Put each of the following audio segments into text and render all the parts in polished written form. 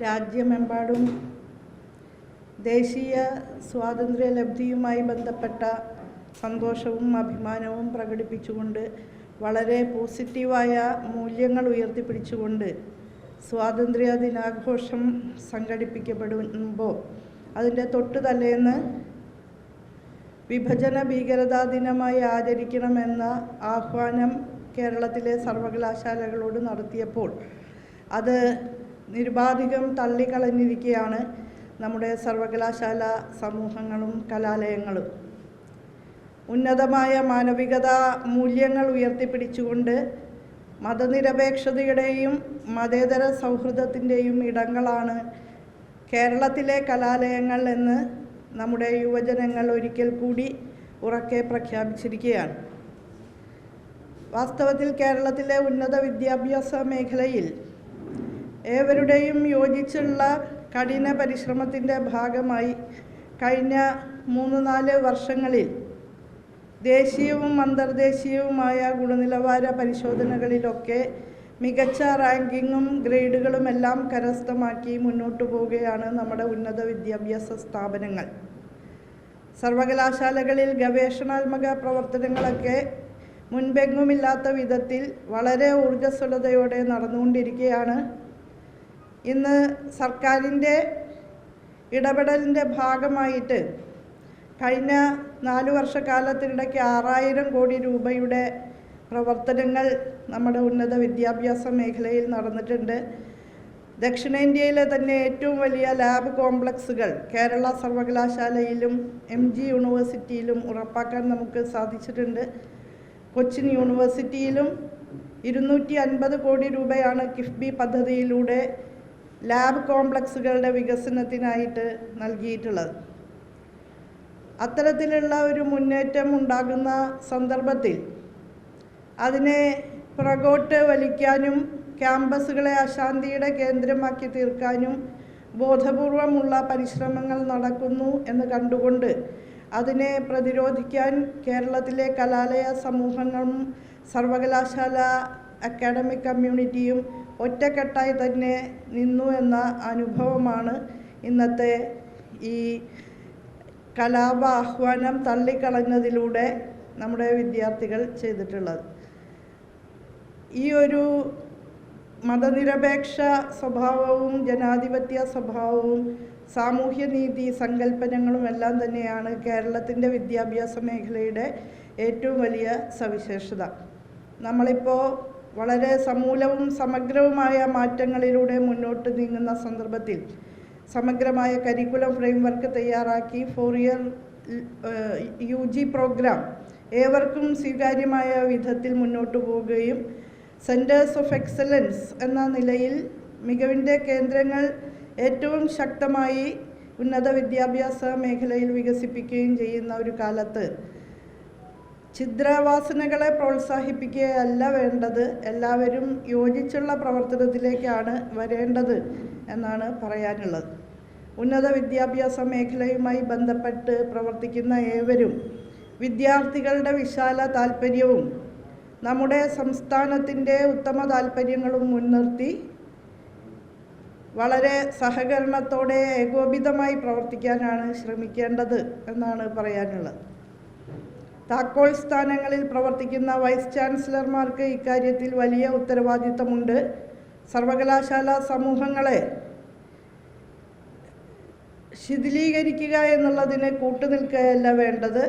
രാജ്യമെമ്പാടും ദേശീയ സ്വാതന്ത്ര്യലബ്ധിയുമായി ബന്ധപ്പെട്ട സന്തോഷവും അഭിമാനവും പ്രകടിപ്പിച്ചുകൊണ്ട് വളരെ പോസിറ്റീവായ മൂല്യങ്ങൾ ഉയർത്തിപ്പിടിച്ചുകൊണ്ട് സ്വാതന്ത്ര്യ ദിനാഘോഷം സംഘടിപ്പിക്കപ്പെടുമ്പോൾ അതിൻ്റെ തൊട്ടു തലേന്ന് വിഭജന ഭീകരതാ ദിനമായി ആചരിക്കണമെന്ന ആഹ്വാനം കേരളത്തിലെ സർവകലാശാലകളോട് നടത്തിയപ്പോൾ അത് നിരുപാധികം തള്ളിക്കളഞ്ഞിരിക്കുകയാണ് നമ്മുടെ സർവകലാശാല സമൂഹങ്ങളും കലാലയങ്ങളും. ഉന്നതമായ മാനവികതാ മൂല്യങ്ങൾ ഉയർത്തിപ്പിടിച്ചുകൊണ്ട് മതനിരപേക്ഷതയുടെയും മതേതര സൗഹൃദത്തിൻ്റെയും ഇടങ്ങളാണ് കേരളത്തിലെ കലാലയങ്ങൾ എന്ന് നമ്മുടെ യുവജനങ്ങൾ ഒരിക്കൽ കൂടി ഉറക്കെ പ്രഖ്യാപിച്ചിരിക്കുകയാണ്. വാസ്തവത്തിൽ കേരളത്തിലെ ഉന്നത വിദ്യാഭ്യാസ മേഖലയിൽ ഏവരുടെയും യോജിച്ചുള്ള കഠിന പരിശ്രമത്തിൻ്റെ ഭാഗമായി കഴിഞ്ഞ 3-4 വർഷങ്ങളിൽ ദേശീയവും അന്തർദേശീയവുമായ ഗുണനിലവാര പരിശോധനകളിലൊക്കെ മികച്ച റാങ്കിങ്ങും ഗ്രേഡുകളുമെല്ലാം കരസ്ഥമാക്കി മുന്നോട്ടു പോവുകയാണ് നമ്മുടെ ഉന്നത വിദ്യാഭ്യാസ സ്ഥാപനങ്ങൾ. സർവകലാശാലകളിൽ ഗവേഷണാത്മക പ്രവർത്തനങ്ങളൊക്കെ മുൻപെങ്ങുമില്ലാത്ത വിധത്തിൽ വളരെ ഊർജ്ജസ്വലതയോടെ നടന്നുകൊണ്ടിരിക്കുകയാണ്. ഇന്ന് സർക്കാരിൻ്റെ ഇടപെടലിൻ്റെ ഭാഗമായിട്ട് കഴിഞ്ഞ 4 വർഷക്കാലത്തിനിടയ്ക്ക് 6000 കോടി രൂപയുടെ പ്രവർത്തനങ്ങൾ നമ്മുടെ ഉന്നത വിദ്യാഭ്യാസ മേഖലയിൽ നടന്നിട്ടുണ്ട്. ദക്ഷിണേന്ത്യയിലെ തന്നെ ഏറ്റവും വലിയ ലാബ് കോംപ്ലക്സുകൾ കേരള സർവകലാശാലയിലും MG യൂണിവേഴ്സിറ്റിയിലും ഉറപ്പാക്കാൻ നമുക്ക് സാധിച്ചിട്ടുണ്ട്. കൊച്ചിൻ യൂണിവേഴ്സിറ്റിയിലും 250 കോടി രൂപയാണ് കിഫ്ബി പദ്ധതിയിലൂടെ ലാബ് കോംപ്ലക്സുകളുടെ വികസനത്തിനായിട്ട് നൽകിയിട്ടുള്ളത്. അത്തരത്തിലുള്ള ഒരു മുന്നേറ്റം ഉണ്ടാകുന്ന സന്ദർഭത്തിൽ അതിനെ പുറകോട്ട് വലിക്കാനും ക്യാമ്പസുകളെ അശാന്തിയുടെ കേന്ദ്രമാക്കി തീർക്കാനും ബോധപൂർവമുള്ള പരിശ്രമങ്ങൾ നടക്കുന്നു എന്ന് കണ്ടുകൊണ്ട് അതിനെ പ്രതിരോധിക്കാൻ കേരളത്തിലെ കലാലയ സമൂഹങ്ങളും സർവകലാശാല അക്കാഡമിക് കമ്മ്യൂണിറ്റിയും ഒറ്റക്കെട്ടായി തന്നെ നിന്നു എന്ന അനുഭവമാണ് ഇന്നത്തെ ഈ കലാപാഹ്വാനം തള്ളിക്കളഞ്ഞതിലൂടെ നമ്മുടെ വിദ്യാർത്ഥികൾ ചെയ്തിട്ടുള്ളത്. ഈ ഒരു മതനിരപേക്ഷ സ്വഭാവവും ജനാധിപത്യ സ്വഭാവവും സാമൂഹ്യനീതി സങ്കല്പനങ്ങളും എല്ലാം തന്നെയാണ് കേരളത്തിൻ്റെ വിദ്യാഭ്യാസ മേഖലയുടെ ഏറ്റവും വലിയ സവിശേഷത. നമ്മളിപ്പോൾ വളരെ സമൂലവും സമഗ്രവുമായ മാറ്റങ്ങളിലൂടെ മുന്നോട്ട് നീങ്ങുന്ന സന്ദർഭത്തിൽ സമഗ്രമായ കരിക്കുലം ഫ്രെയിംവർക്ക് തയ്യാറാക്കി 4 ഇയർ UG പ്രോഗ്രാം ഏവർക്കും സ്വീകാര്യമായ വിധത്തിൽ മുന്നോട്ട് പോവുകയും സെൻറ്റേഴ്സ് ഓഫ് എക്സലൻസ് എന്ന നിലയിൽ മികവിൻ്റെ കേന്ദ്രങ്ങൾ ഏറ്റവും ശക്തമായി ഉന്നത വിദ്യാഭ്യാസ മേഖലയിൽ വികസിപ്പിക്കുകയും ചെയ്യുന്ന ഒരു കാലത്ത് ഛിദ്രവാസനകളെ പ്രോത്സാഹിപ്പിക്കുകയല്ല വേണ്ടത്, എല്ലാവരും യോജിച്ചുള്ള പ്രവർത്തനത്തിലേക്കാണ് വരേണ്ടത് എന്നാണ് പറയാനുള്ളത്. ഉന്നത വിദ്യാഭ്യാസ മേഖലയുമായി ബന്ധപ്പെട്ട് പ്രവർത്തിക്കുന്ന ഏവരും വിദ്യാർത്ഥികളുടെ വിശാല താൽപ്പര്യവും നമ്മുടെ സംസ്ഥാനത്തിൻ്റെ ഉത്തമ താൽപ്പര്യങ്ങളും മുൻനിർത്തി വളരെ സഹകരണത്തോടെ ഏകോപിതമായി പ്രവർത്തിക്കാനാണ് ശ്രമിക്കേണ്ടത് എന്നാണ് പറയാനുള്ളത്. താക്കോൽ സ്ഥാനങ്ങളിൽ പ്രവർത്തിക്കുന്ന വൈസ് ചാൻസലർമാർക്ക് ഇക്കാര്യത്തിൽ വലിയ ഉത്തരവാദിത്തമുണ്ട്. സർവകലാശാല സമൂഹങ്ങളെ ശിഥിലീകരിക്കുക എന്നുള്ളതിന് കൂട്ടുനിൽക്കുകയല്ല വേണ്ടത്.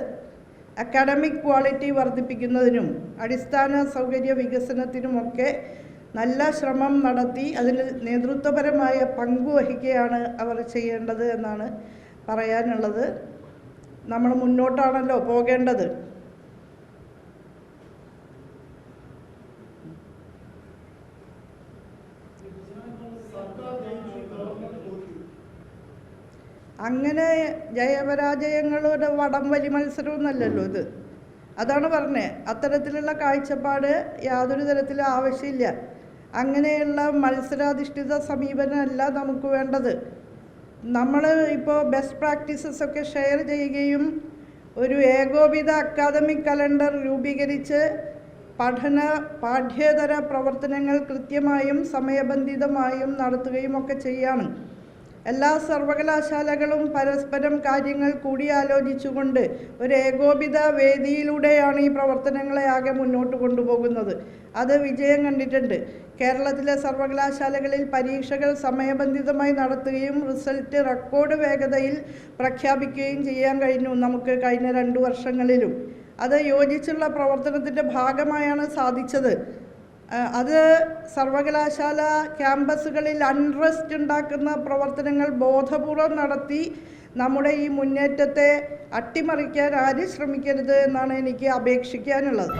അക്കാഡമിക് ക്വാളിറ്റി വർദ്ധിപ്പിക്കുന്നതിനും അടിസ്ഥാന സൗകര്യ വികസനത്തിനുമൊക്കെ നല്ല ശ്രമം നടത്തി അതിൽ നേതൃത്വപരമായ പങ്കുവഹിക്കുകയാണ് അവർ ചെയ്യേണ്ടത് എന്നാണ് പറയാനുള്ളത്. നമ്മൾ മുന്നോട്ടാണല്ലോ പോകേണ്ടത്. അങ്ങനെ ജയപരാജയങ്ങളുടെ വടംവലി മത്സരമൊന്നുമല്ലല്ലോ ഇത്. അതാണ് പറഞ്ഞത്, അത്തരത്തിലുള്ള കാഴ്ചപ്പാട് യാതൊരു തരത്തിലും ആവശ്യമില്ല. അങ്ങനെയുള്ള മത്സരാധിഷ്ഠിത സമീപനമല്ല നമുക്ക് വേണ്ടത്. നമ്മൾ ഇപ്പോൾ ബെസ്റ്റ് പ്രാക്ടീസസ് ഒക്കെ ഷെയർ ചെയ്യുകയും ഒരു ഏകോപിത അക്കാദമിക് കലണ്ടർ രൂപീകരിച്ച് പാഠ്യേതര പ്രവർത്തനങ്ങൾ കൃത്യമായും സമയബന്ധിതമായും നടത്തുകയും ഒക്കെ ചെയ്യാണ്. എല്ലാ സർവകലാശാലകളും പരസ്പരം കാര്യങ്ങൾ കൂടിയാലോചിച്ചുകൊണ്ട് ഒരു ഏകോപിത വേദിയിലൂടെയാണ് ഈ പ്രവർത്തനങ്ങളെ ആകെ മുന്നോട്ട് കൊണ്ടുപോകുന്നത്. അത് വിജയം കണ്ടിട്ടുണ്ട്. കേരളത്തിലെ സർവകലാശാലകളിൽ പരീക്ഷകൾ സമയബന്ധിതമായി നടത്തുകയും റിസൾട്ട് റെക്കോർഡ് വേഗതയിൽ പ്രഖ്യാപിക്കുകയും ചെയ്യാൻ കഴിഞ്ഞു നമുക്ക് കഴിഞ്ഞ 2 വർഷങ്ങളിലും. അത് യോജിച്ചുള്ള പ്രവർത്തനത്തിൻ്റെ ഭാഗമായാണ് സാധിച്ചത്. അത് സർവകലാശാല ക്യാമ്പസുകളിൽ അൺറസ്റ്റ് ഉണ്ടാക്കുന്ന പ്രവർത്തനങ്ങൾ ബോധപൂർവം നടത്തി നമ്മുടെ ഈ മുന്നേറ്റത്തെ അട്ടിമറിക്കാൻ ആരും ശ്രമിക്കരുത് എന്നാണ് എനിക്ക് അപേക്ഷിക്കാനുള്ളത്.